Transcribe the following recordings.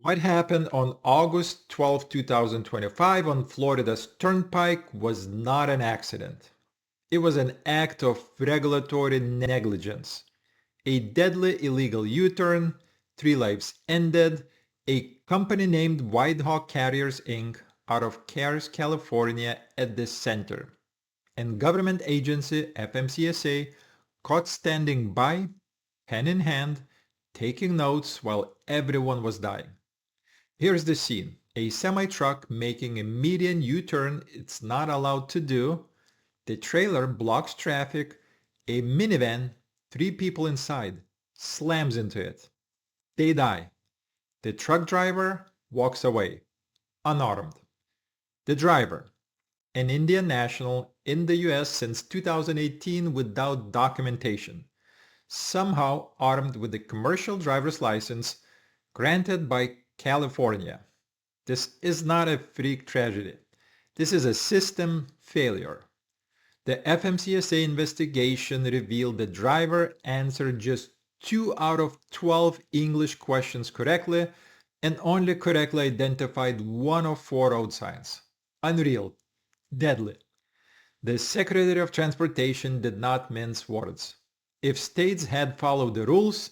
What happened on August 12, 2025 on Florida's Turnpike was not an accident. It was an act of regulatory negligence. A deadly illegal U-turn, 3 lives ended, a company named Whitehawk Carriers Inc. out of Cares, California at the center. And government agency FMCSA caught standing by, pen in hand, taking notes while everyone was dying. Here's the scene. A semi-truck making a median U-turn it's not allowed to do. The trailer blocks traffic. A minivan, 3 people inside, slams into it. They die. The truck driver walks away, unarmed. The driver, an Indian national in the US since 2018 without documentation, somehow armed with a commercial driver's license granted by California. This is not a freak tragedy. This is a system failure. The FMCSA investigation revealed the driver answered just 2 out of 12 English questions correctly and only correctly identified 1 of 4 road signs. Unreal. Deadly. The Secretary of Transportation did not mince words. If states had followed the rules,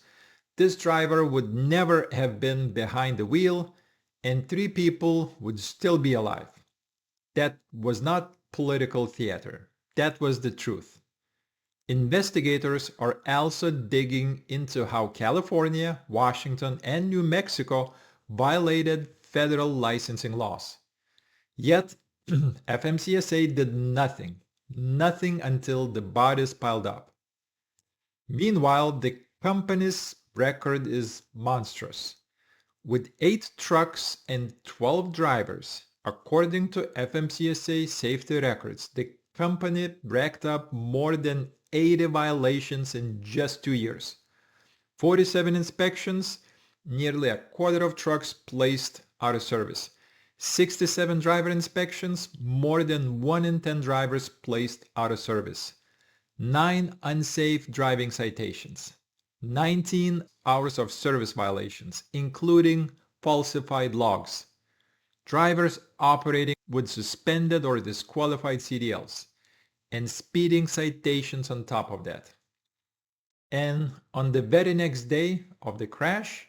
this driver would never have been behind the wheel and 3 people would still be alive. That was not political theater. That was the truth. Investigators are also digging into how California, Washington, and New Mexico violated federal licensing laws. Yet, FMCSA did nothing until the bodies piled up. Meanwhile, the company's record is monstrous. With 8 trucks and 12 drivers, according to FMCSA safety records, the company racked up more than 80 violations in just 2 years. 47 inspections, nearly a quarter of trucks placed out of service. 67 driver inspections, more than 1 in 10 drivers placed out of service. 9 unsafe driving citations. 19 hours of service violations, including falsified logs. Drivers operating with suspended or disqualified CDLs, and speeding citations on top of that. And on the very next day of the crash,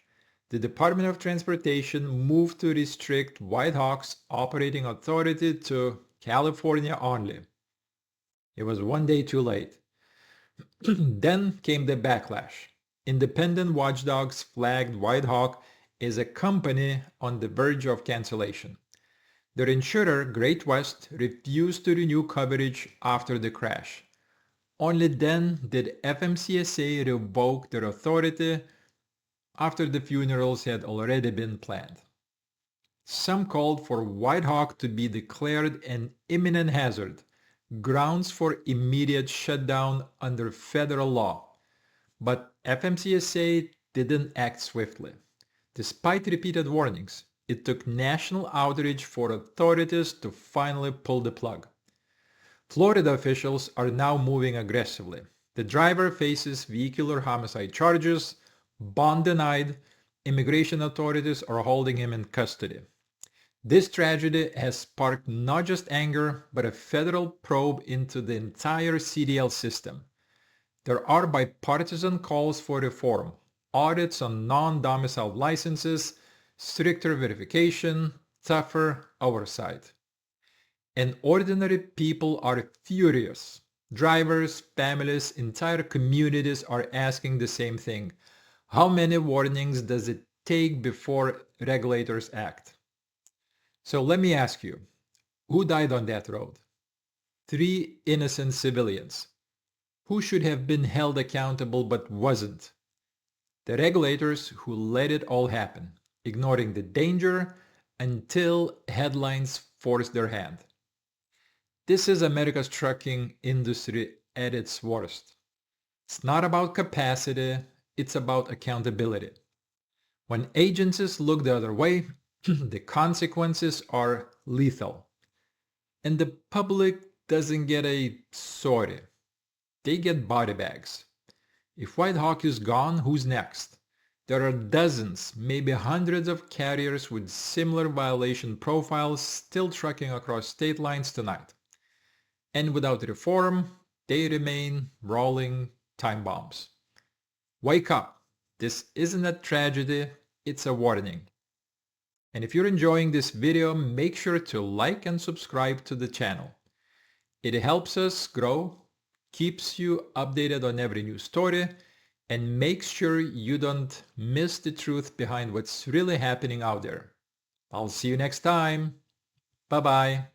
the Department of Transportation moved to restrict Whitehawk's operating authority to California only. It was one day too late. Then came the backlash. Independent watchdogs flagged Whitehawk as a company on the verge of cancellation. Their insurer, Great West, refused to renew coverage after the crash. Only then did FMCSA revoke their authority after the funerals had already been planned. Some called for Whitehawk to be declared an imminent hazard, grounds for immediate shutdown under federal law. But FMCSA didn't act swiftly. Despite repeated warnings, it took national outrage for authorities to finally pull the plug. Florida officials are now moving aggressively. The driver faces vehicular homicide charges, bond denied, immigration authorities are holding him in custody. This tragedy has sparked not just anger, but a federal probe into the entire CDL system. There are bipartisan calls for reform, audits on non-domiciled licenses, stricter verification, tougher oversight. And ordinary people are furious. Drivers, families, entire communities are asking the same thing. How many warnings does it take before regulators act? So let me ask you, who died on that road? 3 innocent civilians. Who should have been held accountable but wasn't? The regulators who let it all happen, ignoring the danger until headlines forced their hand. This is America's trucking industry at its worst. It's not about capacity, it's about accountability. When agencies look the other way, the consequences are lethal. And the public doesn't get a sorry. They get body bags. If Whitehawk is gone, who's next? There are dozens, maybe hundreds of carriers with similar violation profiles still trucking across state lines tonight. And without reform, they remain rolling time bombs. Wake up! This isn't a tragedy, it's a warning. And if you're enjoying this video, make sure to like and subscribe to the channel. It helps us grow, keeps you updated on every new story, and makes sure you don't miss the truth behind what's really happening out there. I'll see you next time. Bye-bye.